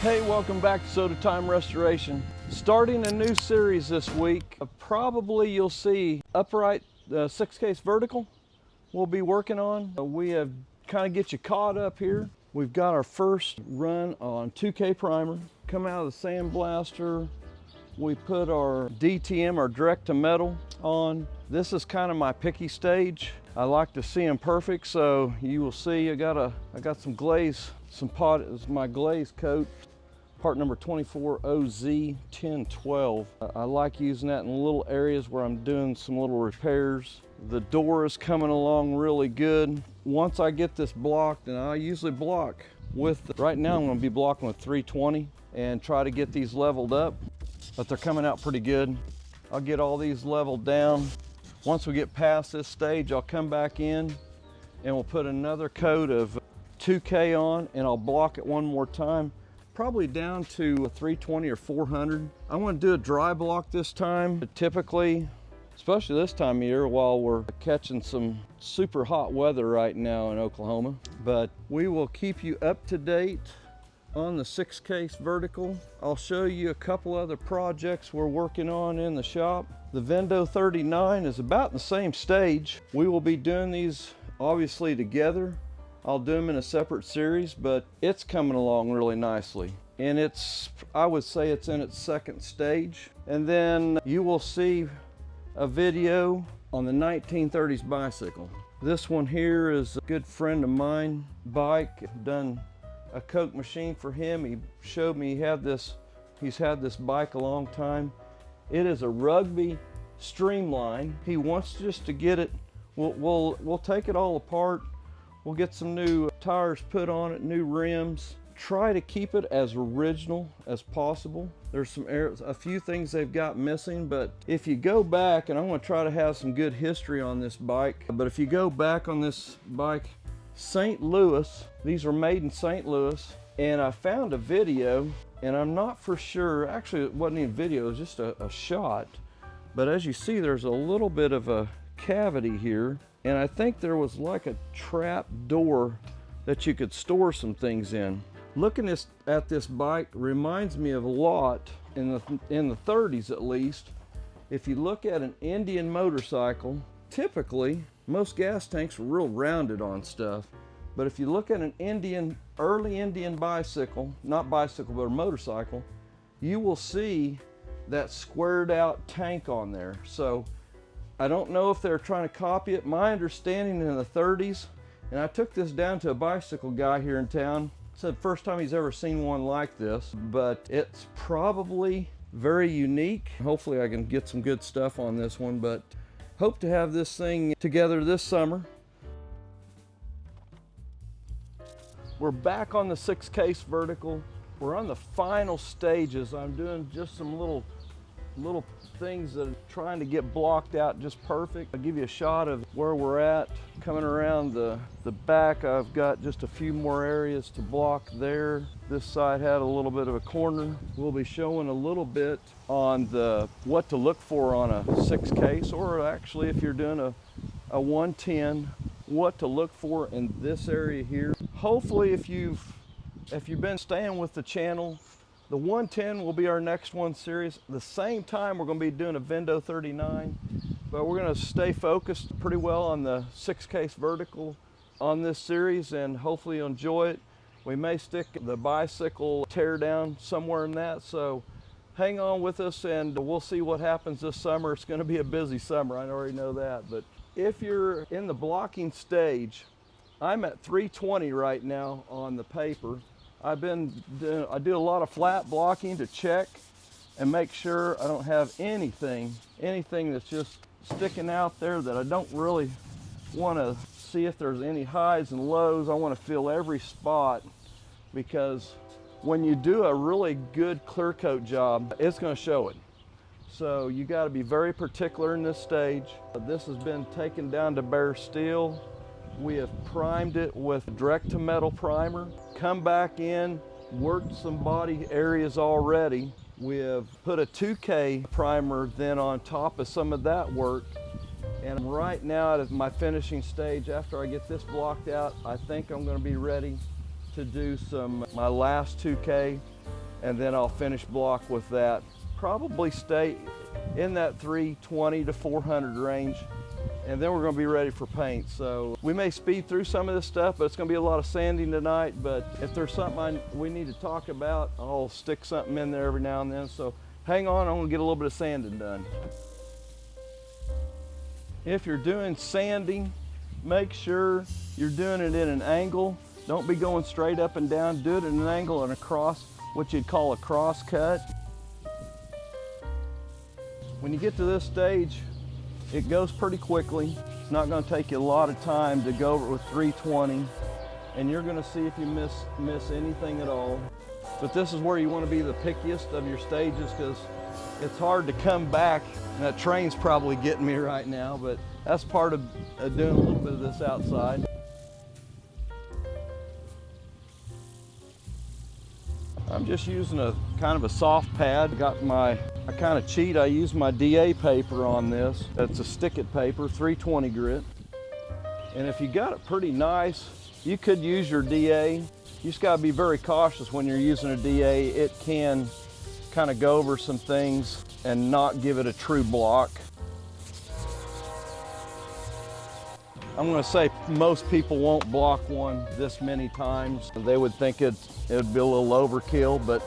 Hey, welcome back to Soda Time Restoration. Starting a new series this week. Probably you'll see upright 6-case vertical we'll be working on. We have kind of get you caught up here. We've got our first run on 2K primer. Come out of the sandblaster. We put our DTM, our direct to metal, on. This is kind of my picky stage. I like to see them perfect, so you will see I got some glaze, my glaze coat. Part number 24OZ1012. I like using that in little areas where I'm doing some little repairs. The door is coming along really good. Once I get this blocked, and I usually block with, right now I'm going to be blocking with 320 and try to get these leveled up, but they're coming out pretty good. I'll get all these leveled down. Once we get past this stage, I'll come back in and we'll put another coat of 2K on, and I'll block it one more time. Probably down to 320 or 400. I want to do a dry block this time. Typically, especially this time of year while we're catching some super hot weather right now in Oklahoma. But we will keep you up to date on the 6-case vertical. I'll show you a couple other projects we're working on in the shop. The Vendo 39 is about the same stage. We will be doing these obviously together. I'll do them in a separate series, but it's coming along really nicely. And I would say it's in its second stage. And then you will see a video on the 1930s bicycle. This one here is a good friend of mine, bike. Done a Coke machine for him. He showed me he's had this bike a long time. It is a Rugby Streamline. He wants just to get it, we'll take it all apart. We'll get some new tires put on it, new rims. Try to keep it as original as possible. There's a few things they've got missing, but if you go back, and I'm gonna try to have some good history on this bike, but if you go back on this bike, St. Louis, these are made in St. Louis, and I found a video, and I'm not for sure, actually it wasn't even video, it was just a shot. But as you see, there's a little bit of a cavity here. And I think there was like a trap door that you could store some things in. Looking at this bike reminds me of a lot, in the 30s at least. If you look at an Indian motorcycle, typically most gas tanks were real rounded on stuff. But if you look at an early Indian bicycle, not bicycle, but a motorcycle, you will see that squared out tank on there. So I don't know if they're trying to copy it. My understanding in the 30s, and I took this down to a bicycle guy here in town, said first time he's ever seen one like this, but it's probably very unique. Hopefully I can get some good stuff on this one, but hope to have this thing together this summer. We're back on the 6-case vertical. We're on the final stages. I'm doing just some little things that are trying to get blocked out just perfect. I'll give you a shot of where we're at. Coming around the back, I've got just a few more areas to block there. This side had a little bit of a corner. We'll be showing a little bit on what to look for on a 6-case, or actually if you're doing a 110, what to look for in this area here. Hopefully if you've been staying with the channel, the 110 will be our next one series. The same time we're going to be doing a Vendo 39, but we're going to stay focused pretty well on the 6-case vertical on this series, and hopefully you'll enjoy it. We may stick the bicycle tear down somewhere in that, so hang on with us and we'll see what happens this summer. It's going to be a busy summer, I already know that. But if you're in the blocking stage, I'm at 320 right now on the paper. I do a lot of flat blocking to check and make sure I don't have anything that's just sticking out there that I don't really want to see if there's any highs and lows. I want to feel every spot, because when you do a really good clear coat job, it's going to show it. So you got to be very particular in this stage. This has been taken down to bare steel. We have primed it with direct to metal primer. Come back in, worked some body areas already. We have put a 2K primer then on top of some of that work. And right now at my finishing stage, after I get this blocked out, I think I'm going to be ready to do my last 2K. and then I'll finish block with that. Probably stay in that 320 to 400 range, and then we're going to be ready for paint. So we may speed through some of this stuff, but it's going to be a lot of sanding tonight. But if there's something we need to talk about, I'll stick something in there every now and then. So hang on, I'm going to get a little bit of sanding done. If you're doing sanding, make sure you're doing it in an angle. Don't be going straight up and down. Do it at an angle and across, what you'd call a cross cut. When you get to this stage, it goes pretty quickly. It's not going to take you a lot of time to go over it with 320, and you're going to see if you miss anything at all. But this is where you want to be the pickiest of your stages, because it's hard to come back. And that train's probably getting me right now, but that's part of doing a little bit of this outside. I'm just using a kind of a soft pad. I kind of cheat. I use my DA paper on this. It's a stick-it paper, 320 grit. And if you got it pretty nice, you could use your DA. You just got to be very cautious when you're using a DA. It can kind of go over some things and not give it a true block. I'm going to say most people won't block one this many times. They would think it would be a little overkill, but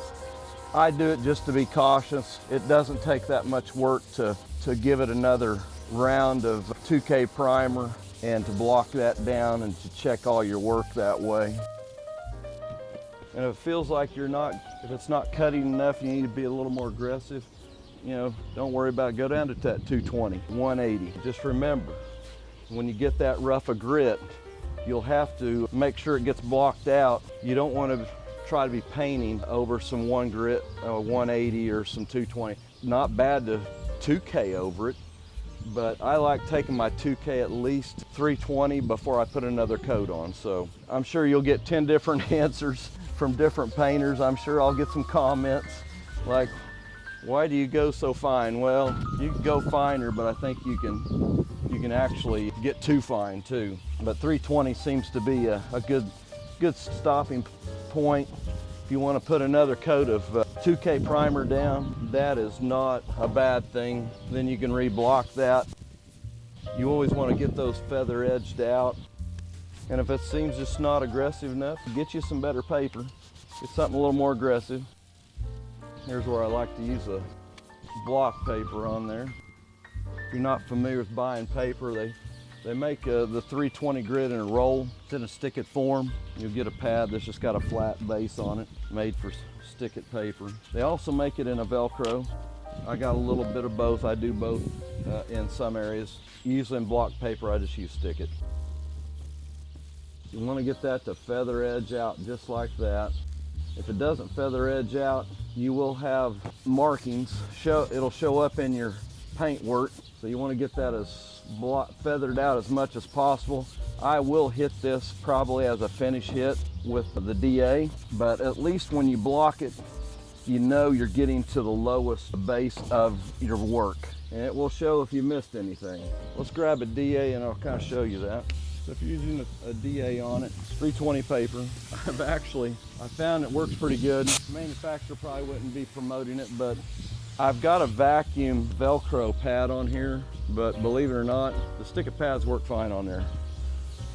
I do it just to be cautious. It doesn't take that much work to give it another round of 2K primer and to block that down and to check all your work that way. And if it feels like if it's not cutting enough, you need to be a little more aggressive, don't worry about it. Go down to that 220, 180. Just remember, when you get that rough a grit, you'll have to make sure it gets blocked out. You don't want to try to be painting over some 1 grit, 180 or some 220. Not bad to 2K over it, but I like taking my 2K at least 320 before I put another coat on. So I'm sure you'll get 10 different answers from different painters. I'm sure I'll get some comments like, why do you go so fine? Well, you can go finer, but I think you can actually get too fine too. But 320 seems to be a good stopping point. If you want to put another coat of 2K primer down, that is not a bad thing. Then you can reblock that. You always want to get those feather edged out. And if it seems just not aggressive enough, get you some better paper. Get something a little more aggressive. Here's where I like to use a block paper on there. If you're not familiar with buying paper, they make the 320 grit in a roll. It's in a stick-it form. You'll get a pad that's just got a flat base on it, made for stick-it paper. They also make it in a Velcro. I got a little bit of both. I do both in some areas. Usually in block paper, I just use stick-it. You want to get that to feather edge out just like that. If it doesn't feather edge out, you will have markings. It'll show up in your paint work. So you want to get that as feathered out as much as possible. I will hit this probably as a finish hit with the DA, but at least when you block it, you know you're getting to the lowest base of your work. And it will show if you missed anything. Let's grab a DA and I'll kind of show you that. So if you're using a DA on it, 320 paper, I found it works pretty good. The manufacturer probably wouldn't be promoting it, but I've got a vacuum Velcro pad on here, but believe it or not, the stick-it pads work fine on there.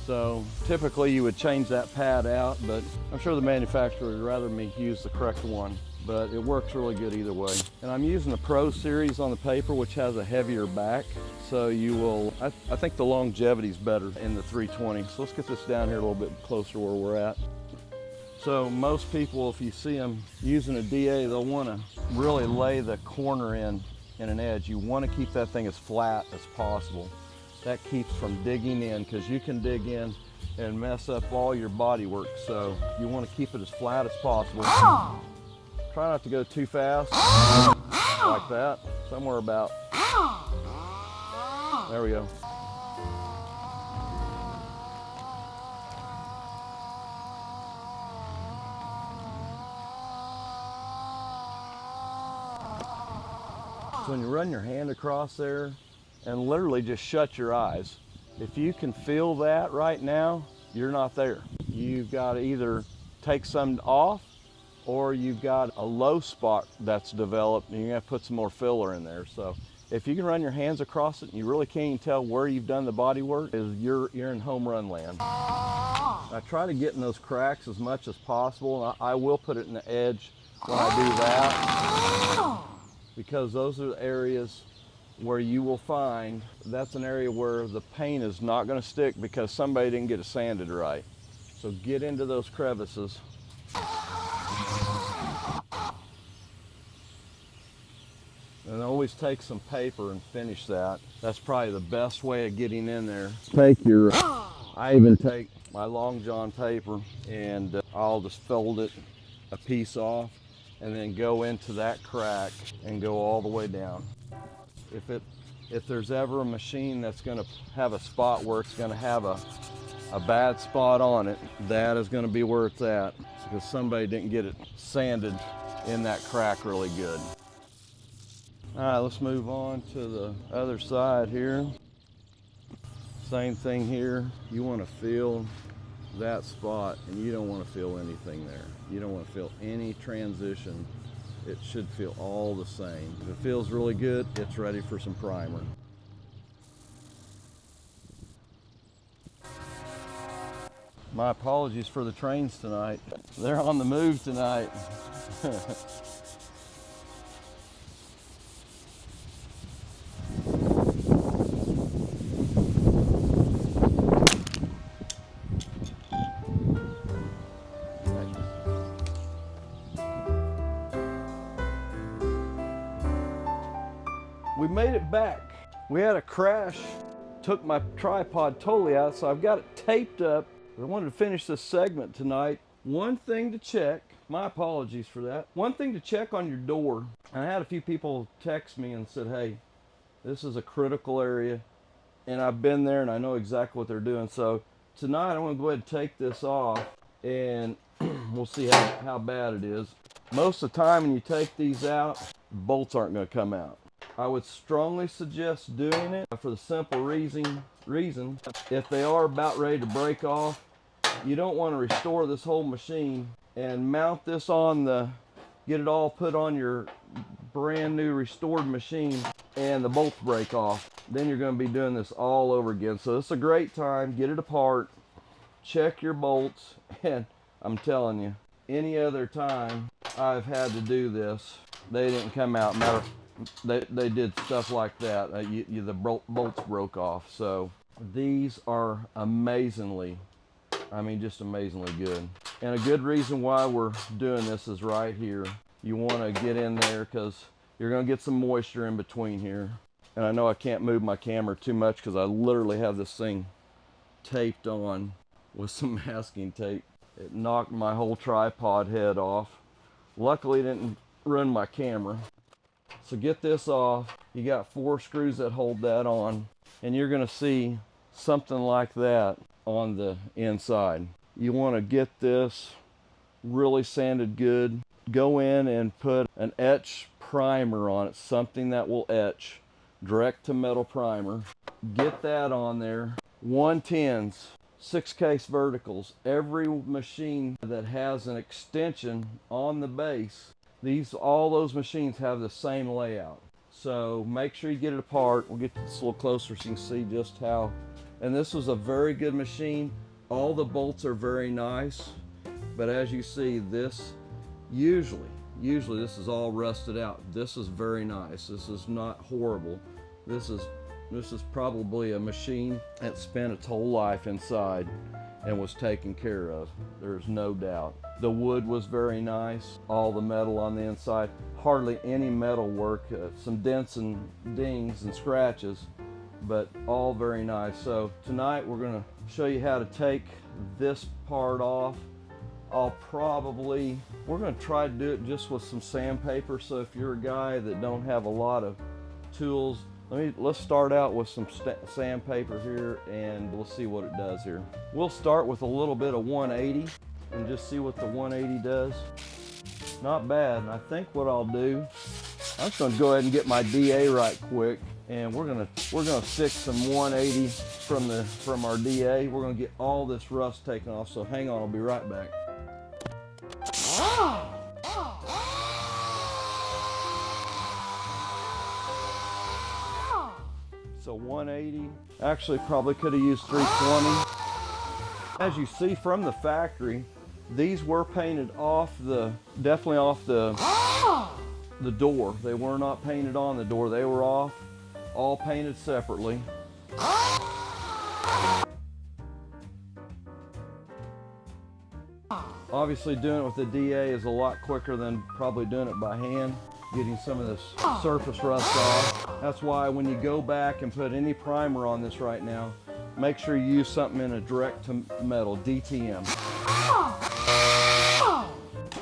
So typically you would change that pad out, but I'm sure the manufacturer would rather me use the correct one, but it works really good either way. And I'm using the Pro Series on the paper, which has a heavier back. So you will, I think the longevity is better in the 320. So let's get this down here a little bit closer where we're at. So most people, if you see them using a DA, they'll want to really lay the corner in an edge. You want to keep that thing as flat as possible. That keeps from digging in, because you can dig in and mess up all your body work. So you want to keep it as flat as possible. Try not to go too fast, like that. Somewhere about, there we go. So when you run your hand across there and literally just shut your eyes, if you can feel that right now, you're not there. You've got to either take some off or you've got a low spot that's developed and you're gonna have to put some more filler in there. So if you can run your hands across it and you really can't even tell where you've done the body work, you're in home run land. I try to get in those cracks as much as possible. I will put it in the edge when I do that, because those are the areas where you will find that's an area where the paint is not going to stick because somebody didn't get it sanded right. So get into those crevices. And always take some paper and finish that. That's probably the best way of getting in there. I even take my Long John paper and I'll just fold it a piece off and then go into that crack and go all the way down. If there's ever a machine that's going to have a spot where it's going to have a bad spot on it, that is going to be where it's at, because somebody didn't get it sanded in that crack really good. All right, let's move on to the other side here. Same thing here. You want to feel that spot and you don't want to feel anything there. You don't want to feel any transition. It should feel all the same. If it feels really good, it's ready for some primer. My apologies for the trains tonight. They're on the move tonight. We made it back. We had a crash, took my tripod totally out, so I've got it taped up. I wanted to finish this segment tonight. One thing to check, my apologies for that. One thing to check on your door, and I had a few people text me and said, hey, this is a critical area, and I've been there and I know exactly what they're doing. So tonight I'm gonna go ahead and take this off and we'll see how bad it is. Most of the time when you take these out, bolts aren't gonna come out. I would strongly suggest doing it for the simple reason, if they are about ready to break off, you don't want to restore this whole machine and mount this on get it all put on your brand new restored machine and the bolts break off. Then you're going to be doing this all over again. So this is a great time, get it apart, check your bolts, and I'm telling you, any other time I've had to do this, they didn't come out. They did stuff like that. The bolts broke off. So these are amazingly, I mean, just amazingly good. And a good reason why we're doing this is right here. You want to get in there because you're going to get some moisture in between here. And I know I can't move my camera too much because I literally have this thing taped on with some masking tape. It knocked my whole tripod head off. Luckily it didn't ruin my camera. So get this off. You got 4 screws that hold that on, and you're going to see something like that on the inside. You want to get this really sanded good. Go in and put an etch primer on it, something that will etch, direct to metal primer. Get that on there. 110s, 6-case verticals. Every machine that has an extension on the base, all those machines have the same layout. So make sure you get it apart. We'll get this a little closer so you can see just how. And this was a very good machine. All the bolts are very nice, but as you see, this usually this is all rusted out. This is very nice. This is not horrible. This is probably a machine that spent its whole life inside and was taken care of. There's no doubt. The wood was very nice. All the metal on the inside, hardly any metal work, some dents and dings and scratches, but all very nice. So tonight we're going to show you how to take this part off. We're going to try to do it just with some sandpaper. So if you're a guy that don't have a lot of tools, let's start out with some sandpaper here and we'll see what it does here. We'll start with a little bit of 180 and just see what the 180 does. Not bad. And I think what I'll do, I'm just going to go ahead and get my DA right quick, and we're gonna fix some 180 from our DA. We're gonna get all this rust taken off. So hang on, I'll be right back. So 180. Actually, probably could have used 320. As you see from the factory, these were painted off definitely off the door. They were not painted on the door. They were off, all painted separately. Obviously doing it with the DA is a lot quicker than probably doing it by hand, getting some of this surface rust off. That's why when you go back and put any primer on this right now, make sure you use something in a direct to metal, DTM.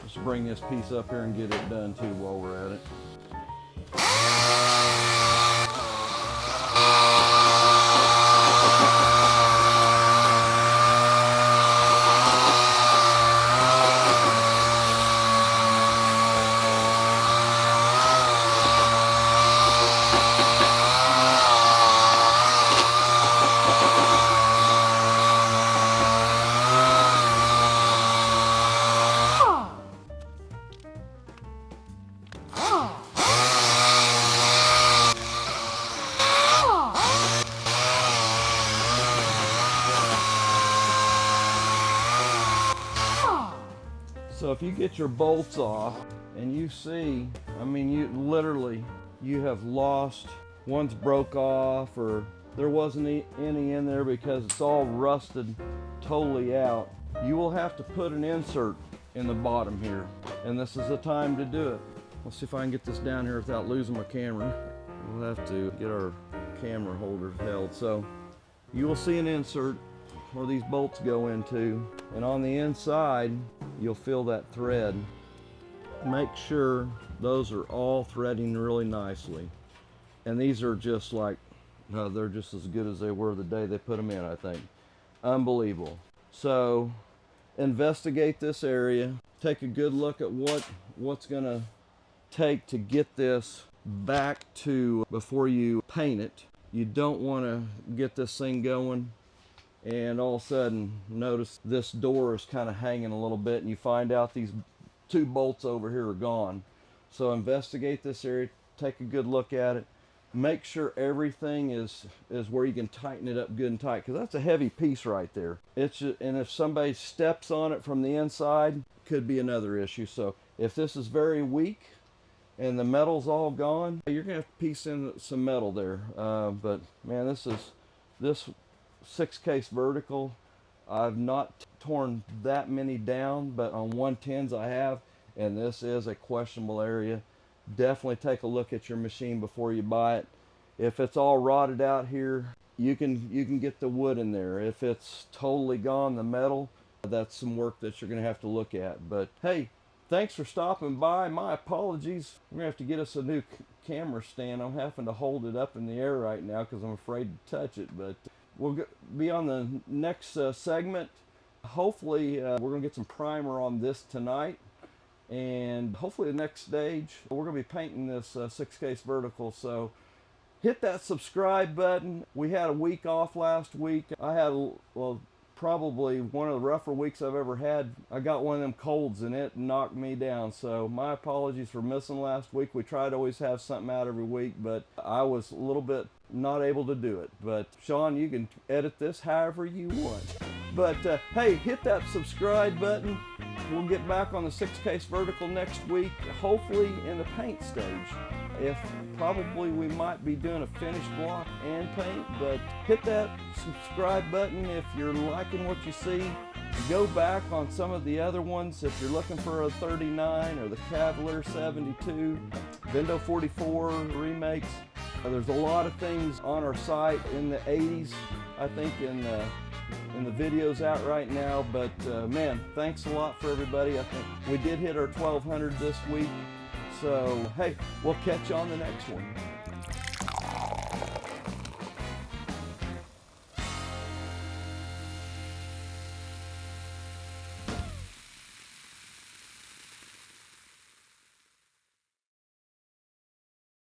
Just bring this piece up here and get it done too while we're at it. So if you get your bolts off and you see, I mean, you have lost, one's broke off or there wasn't any in there because it's all rusted totally out, you will have to put an insert in the bottom here. And this is the time to do it. Let's see if I can get this down here without losing my camera. We'll have to get our camera holder held. So you will see an insert where these bolts go into, and on the inside you'll feel that thread. Make sure those are all threading really nicely, and these are just like, they're just as good as they were the day they put them in, I think. Unbelievable. So investigate this area, take a good look at what's gonna take to get this back to before you paint it. You don't want to get this thing going and all of a sudden notice this door is kind of hanging a little bit and you find out these two bolts over here are gone. So investigate this area, take a good look at it, make sure everything is where you can tighten it up good and tight, because that's a heavy piece right there. It's just, and if somebody steps on it from the inside, could be another issue. So if this is very weak and the metal's all gone, you're gonna have to piece in some metal there. But man, this 6-case vertical, I've not torn that many down, but on 110s I have, and this is a questionable area. Definitely take a look at your machine before you buy it. If it's all rotted out here, you can get the wood in there. If it's totally gone, the metal, that's some work that you're gonna have to look at. But hey, thanks for stopping by. My apologies. We're gonna have to get us a new camera stand. I'm having to hold it up in the air right now because I'm afraid to touch it, but we'll be on the next segment. Hopefully we're going to get some primer on this tonight, and hopefully the next stage we're going to be painting this 6-case vertical. So hit that subscribe button. We had a week off last week. I had, well, probably one of the rougher weeks I've ever had. I got one of them colds and it knocked me down. So my apologies for missing last week. We try to always have something out every week, but I was a little bit not able to do it. But Sean, you can edit this however you want. But hey, hit that subscribe button. We'll get back on the 6-case vertical next week, hopefully in the paint stage. If probably we might be doing a finished block and paint, but hit that subscribe button if you're liking what you see. Go back on some of the other ones if you're looking for a 39 or the Cavalier 72, Vendo 44 remakes. There's a lot of things on our site in the 80s, I think, in the videos out right now. But man, thanks a lot for everybody. I think we did hit our 1200 this week. So hey, we'll catch you on the next one.